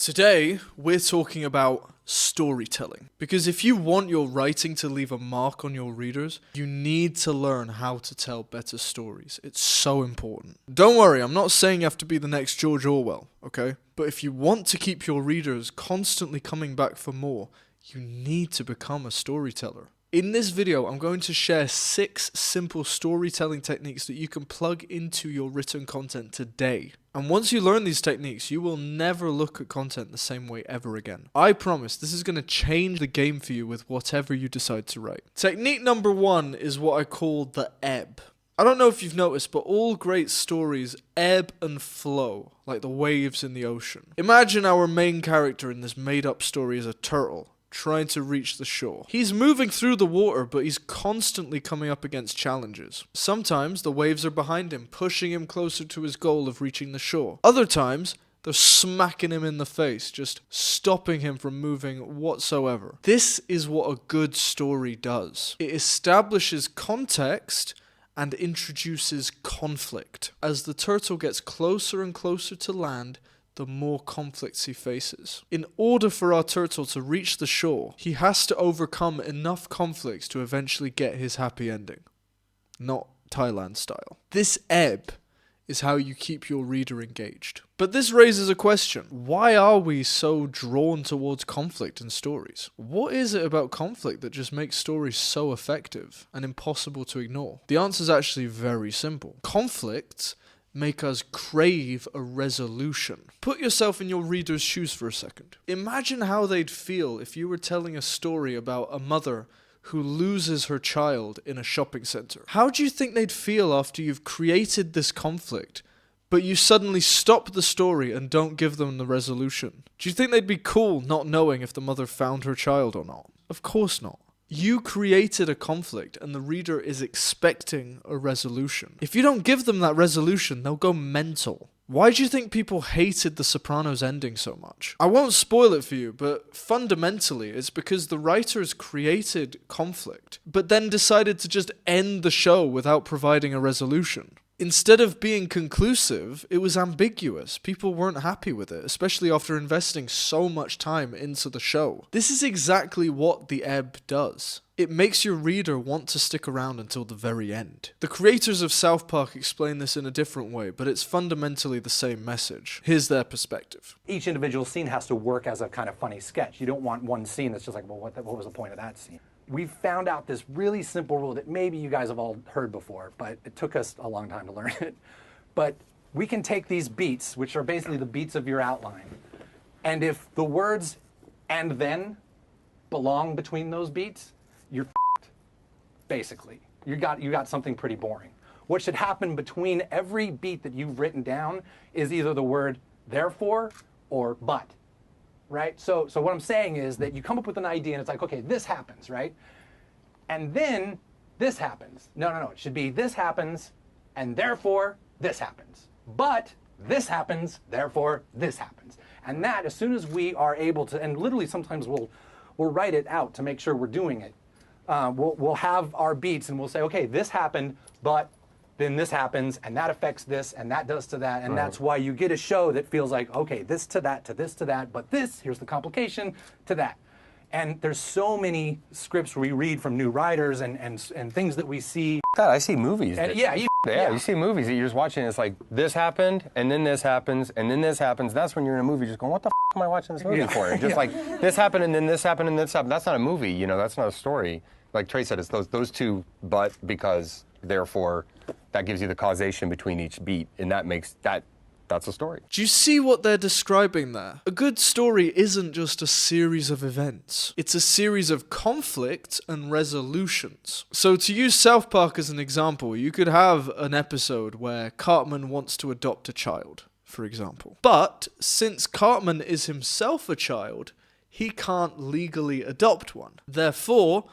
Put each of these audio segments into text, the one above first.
Today, we're talking about storytelling. Because if you want your writing to leave a mark on your readers, you need to learn how to tell better stories. It's so important. Don't worry, I'm not saying you have to be the next George Orwell, okay? But if you want to keep your readers constantly coming back for more, you need to become a storyteller. In this video, I'm going to share 6 simple storytelling techniques that you can plug into your written content today. And once you learn these techniques, you will never look at content the same way ever again. I promise this is going to change the game for you with whatever you decide to write. Technique number 1 is what I call the ebb. I don't know if you've noticed, but all great stories ebb and flow, like the waves in the ocean. Imagine our main character in this made-up story is a turtle, trying to reach the shore. He's moving through the water, but he's constantly coming up against challenges. Sometimes the waves are behind him, pushing him closer to his goal of reaching the shore. Other times, they're smacking him in the face, just stopping him from moving whatsoever. This is what a good story does. It establishes context and introduces conflict. As the turtle gets closer and closer to land, the more conflicts he faces. In order for our turtle to reach the shore, he has to overcome enough conflicts to eventually get his happy ending. Not Thailand style. This ebb is how you keep your reader engaged. But this raises a question. Why are we so drawn towards conflict in stories? What is it about conflict that just makes stories so effective and impossible to ignore? The answer is actually very simple. Conflicts make us crave a resolution. Put yourself in your reader's shoes for a second. Imagine how they'd feel if you were telling a story about a mother who loses her child in a shopping center. How do you think they'd feel after you've created this conflict, but you suddenly stop the story and don't give them the resolution? Do you think they'd be cool not knowing if the mother found her child or not? Of course not. You created a conflict and the reader is expecting a resolution. If you don't give them that resolution, they'll go mental. Why do you think people hated The Sopranos ending so much? I won't spoil it for you, but fundamentally it's because the writers created conflict, but then decided to just end the show without providing a resolution. Instead of being conclusive, it was ambiguous. People weren't happy with it, especially after investing so much time into the show. This is exactly what the ebb does. It makes your reader want to stick around until the very end. The creators of South Park explain this in a different way, but it's fundamentally the same message. Here's their perspective. Each individual scene has to work as a kind of funny sketch. You don't want one scene that's just like, well, what was the point of that scene? We've found out this really simple rule that maybe you guys have all heard before, but it took us a long time to learn it. But we can take these beats, which are basically the beats of your outline, and if the words "and then" belong between those beats, you're f***ed, basically. You got something pretty boring. What should happen between every beat that you've written down is either the word "therefore" or "but." Right? So what I'm saying is that you come up with an idea and it's like, okay, this happens, right? And then this happens. No. It should be this happens and therefore this happens. But this happens, therefore this happens. And that, as soon as we are able to, and literally sometimes we'll write it out to make sure we're doing it. We'll have our beats and we'll say, okay, this happened, but then this happens, and that affects this, and that does to that, and that's why you get a show that feels like, okay, this to that, to this to that, but this, here's the complication, to that. And there's so many scripts we read from new writers and things that we see. God, I see movies. And you see movies that you're just watching, it's like, this happened, and then this happens, and then this happens. That's when you're in a movie just going, what the f*** am I watching this movie for? Just like, this happened, and then this happened, and this happened. That's not a movie, you know, that's not a story. Like Trey said, it's those two, but, because, therefore, that gives you the causation between each beat, and that's a story. Do you see what they're describing there? A good story isn't just a series of events. It's a series of conflicts and resolutions. So to use South Park as an example, you could have an episode where Cartman wants to adopt a child, for example. But since Cartman is himself a child, he can't legally adopt one. Therefore,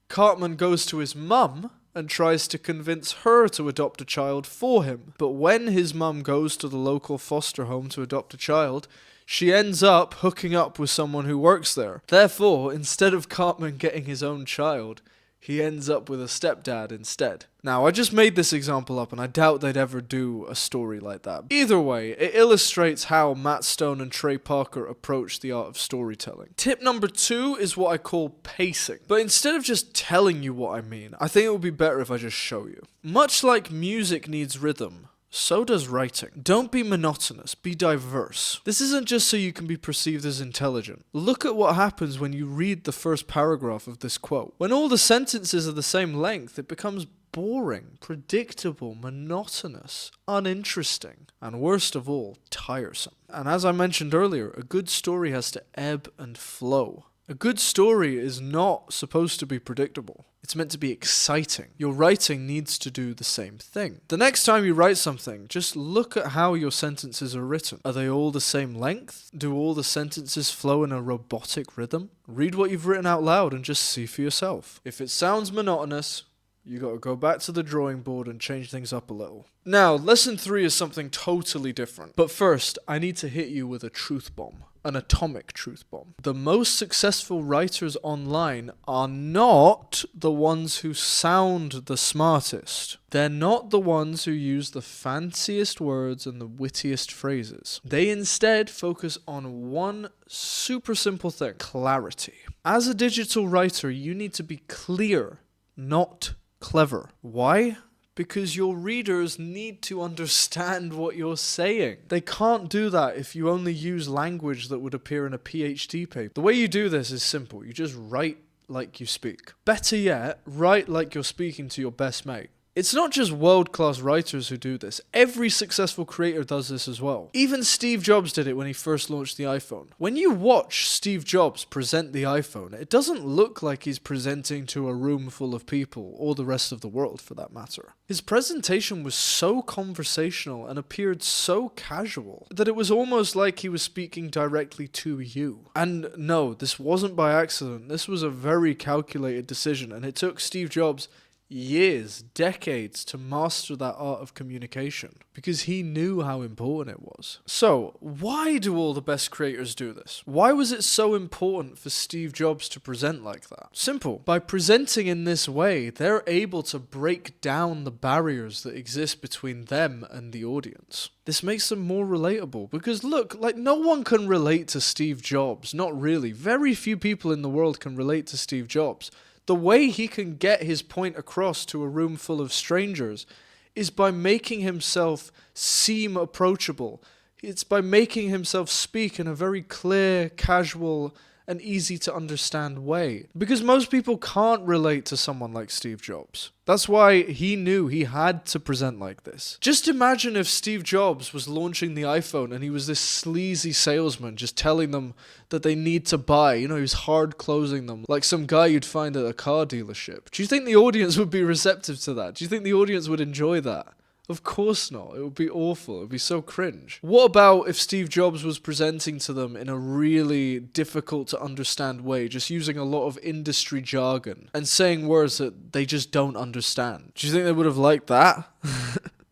Cartman goes to his mum and tries to convince her to adopt a child for him. But when his mum goes to the local foster home to adopt a child, she ends up hooking up with someone who works there. Therefore, instead of Cartman getting his own child, He ends up with a stepdad instead. Now, I just made this example up, and I doubt they'd ever do a story like that. Either way, it illustrates how Matt Stone and Trey Parker approach the art of storytelling. Tip number 2 is what I call pacing. But instead of just telling you what I mean, I think it would be better if I just show you. Much like music needs rhythm, so does writing. Don't be monotonous, be diverse. This isn't just so you can be perceived as intelligent. Look at what happens when you read the first paragraph of this quote. When all the sentences are the same length, it becomes boring, predictable, monotonous, uninteresting, and worst of all, tiresome. And as I mentioned earlier, a good story has to ebb and flow. A good story is not supposed to be predictable. It's meant to be exciting. Your writing needs to do the same thing. The next time you write something, just look at how your sentences are written. Are they all the same length? Do all the sentences flow in a robotic rhythm? Read what you've written out loud and just see for yourself. If it sounds monotonous, you got to go back to the drawing board and change things up a little. Now, lesson 3 is something totally different. But first, I need to hit you with a truth bomb. An atomic truth bomb. The most successful writers online are not the ones who sound the smartest. They're not the ones who use the fanciest words and the wittiest phrases. They instead focus on one super simple thing: clarity. As a digital writer, you need to be clear, not clever. Why? Because your readers need to understand what you're saying. They can't do that if you only use language that would appear in a PhD paper. The way you do this is simple. You just write like you speak. Better yet, write like you're speaking to your best mate. It's not just world-class writers who do this. Every successful creator does this as well. Even Steve Jobs did it when he first launched the iPhone. When you watch Steve Jobs present the iPhone, it doesn't look like he's presenting to a room full of people, or the rest of the world for that matter. His presentation was so conversational and appeared so casual that it was almost like he was speaking directly to you. And no, this wasn't by accident. This was a very calculated decision, and it took Steve Jobs years, decades to master that art of communication because he knew how important it was. So, why do all the best creators do this? Why was it so important for Steve Jobs to present like that? Simple. By presenting in this way, they're able to break down the barriers that exist between them and the audience. This makes them more relatable because look, like no one can relate to Steve Jobs. Not really. Very few people in the world can relate to Steve Jobs. The way he can get his point across to a room full of strangers is by making himself seem approachable. It's by making himself speak in a very clear, casual, and easy to understand way. Because most people can't relate to someone like Steve Jobs. That's why he knew he had to present like this. Just imagine if Steve Jobs was launching the iPhone and he was this sleazy salesman just telling them that they need to buy. You know, he was hard closing them like some guy you'd find at a car dealership. Do you think the audience would be receptive to that? Do you think the audience would enjoy that? Of course not. It would be awful. It would be so cringe. What about if Steve Jobs was presenting to them in a really difficult to understand way, just using a lot of industry jargon and saying words that they just don't understand? Do you think they would have liked that?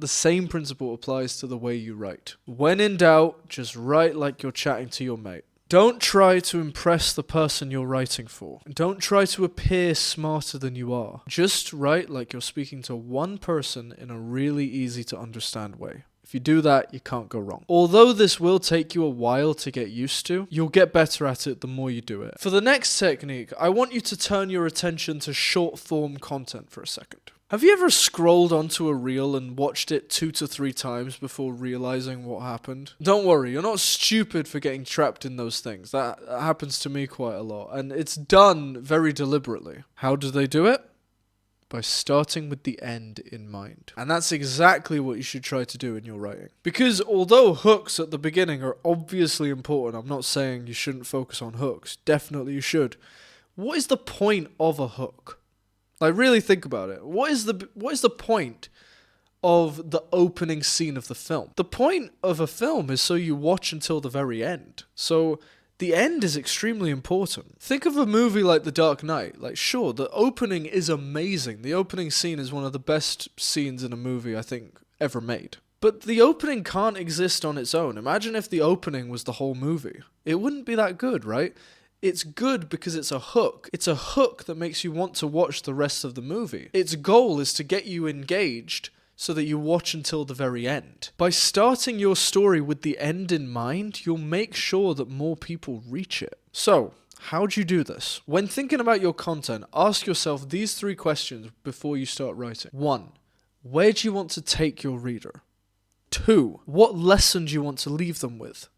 The same principle applies to the way you write. When in doubt, just write like you're chatting to your mate. Don't try to impress the person you're writing for. Don't try to appear smarter than you are. Just write like you're speaking to one person in a really easy to understand way. If you do that, you can't go wrong. Although this will take you a while to get used to, you'll get better at it the more you do it. For the next technique, I want you to turn your attention to short form content for a second. Have you ever scrolled onto a reel and watched it 2 to 3 times before realizing what happened? Don't worry, you're not stupid for getting trapped in those things. That happens to me quite a lot, and it's done very deliberately. How do they do it? By starting with the end in mind. And that's exactly what you should try to do in your writing. Because although hooks at the beginning are obviously important, I'm not saying you shouldn't focus on hooks. Definitely you should. What is the point of a hook? Like, really think about it. What is the point of the opening scene of the film? The point of a film is so you watch until the very end. So the end is extremely important. Think of a movie like The Dark Knight. Like, sure, the opening is amazing. The opening scene is one of the best scenes in a movie I think ever made. But the opening can't exist on its own. Imagine if the opening was the whole movie. It wouldn't be that good, right? It's good because it's a hook. It's a hook that makes you want to watch the rest of the movie. Its goal is to get you engaged so that you watch until the very end. By starting your story with the end in mind, you'll make sure that more people reach it. So, how do you do this? When thinking about your content, ask yourself these 3 questions before you start writing. 1. Where do you want to take your reader? 2. What lesson do you want to leave them with?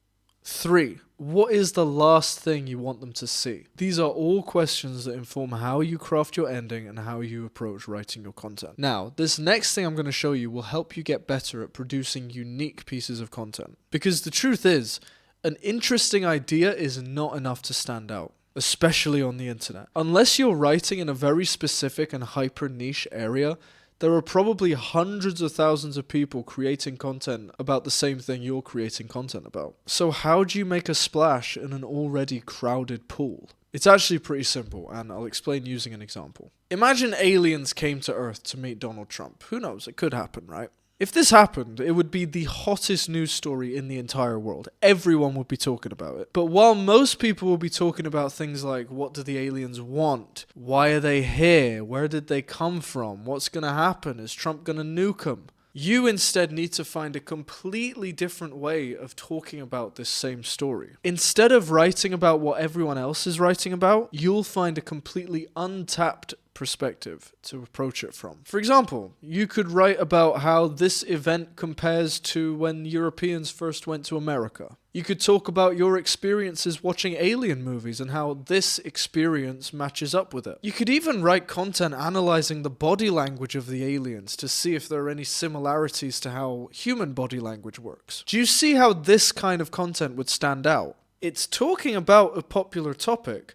3. What is the last thing you want them to see? These are all questions that inform how you craft your ending and how you approach writing your content. Now, this next thing I'm going to show you will help you get better at producing unique pieces of content. Because the truth is, an interesting idea is not enough to stand out, especially on the internet. Unless you're writing in a very specific and hyper niche area, there are probably hundreds of thousands of people creating content about the same thing you're creating content about. So how do you make a splash in an already crowded pool? It's actually pretty simple, and I'll explain using an example. Imagine aliens came to Earth to meet Donald Trump. Who knows? It could happen, right? If this happened, it would be the hottest news story in the entire world. Everyone would be talking about it. But while most people will be talking about things like, what do the aliens want? Why are they here? Where did they come from? What's going to happen? Is Trump going to nuke them? You instead need to find a completely different way of talking about this same story. Instead of writing about what everyone else is writing about, you'll find a completely untapped perspective to approach it from. For example, you could write about how this event compares to when Europeans first went to America. You could talk about your experiences watching alien movies and how this experience matches up with it. You could even write content analyzing the body language of the aliens to see if there are any similarities to how human body language works. Do you see how this kind of content would stand out? It's talking about a popular topic,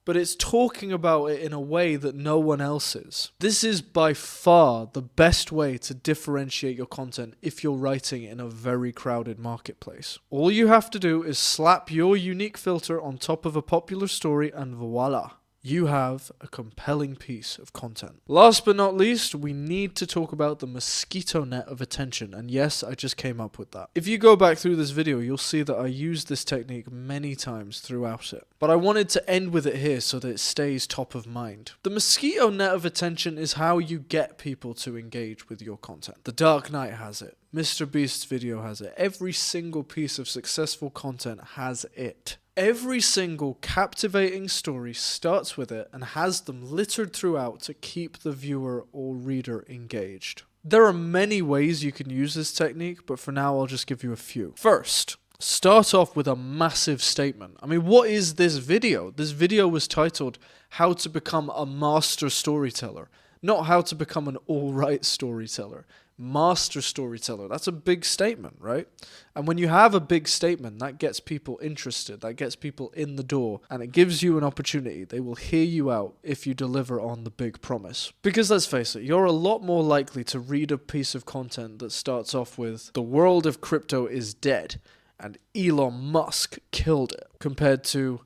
but it's talking about it in a way that no one else is. This is by far the best way to differentiate your content if you're writing in a very crowded marketplace. All you have to do is slap your unique filter on top of a popular story and voila. You have a compelling piece of content. Last but not least, we need to talk about the mosquito net of attention. And yes, I just came up with that. If you go back through this video, you'll see that I used this technique many times throughout it. But I wanted to end with it here so that it stays top of mind. The mosquito net of attention is how you get people to engage with your content. The Dark Knight has it. Mr. Beast's video has it. Every single piece of successful content has it. Every single captivating story starts with it and has them littered throughout to keep the viewer or reader engaged. There are many ways you can use this technique, but for now I'll just give you a few. First, start off with a massive statement. I mean, what is this video? This video was titled, How to Become a Master Storyteller, not how to become an alright storyteller. Master storyteller. That's a big statement, right? And when you have a big statement, that gets people interested, that gets people in the door, and it gives you an opportunity. They will hear you out if you deliver on the big promise. Because let's face it, you're a lot more likely to read a piece of content that starts off with, the world of crypto is dead, and Elon Musk killed it, compared to,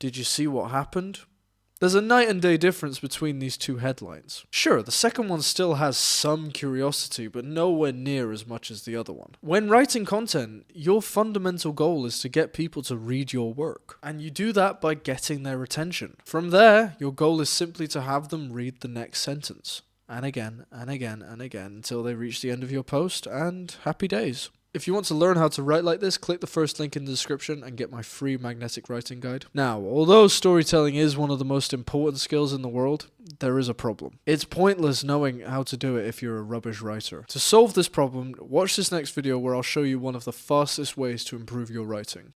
did you see what happened? There's a night and day difference between these two headlines. Sure, the second one still has some curiosity, but nowhere near as much as the other one. When writing content, your fundamental goal is to get people to read your work, and you do that by getting their attention. From there, your goal is simply to have them read the next sentence, and again, and again, and again, until they reach the end of your post, and happy days. If you want to learn how to write like this, click the first link in the description and get my free magnetic writing guide. Now, although storytelling is one of the most important skills in the world, there is a problem. It's pointless knowing how to do it if you're a rubbish writer. To solve this problem, watch this next video where I'll show you one of the fastest ways to improve your writing.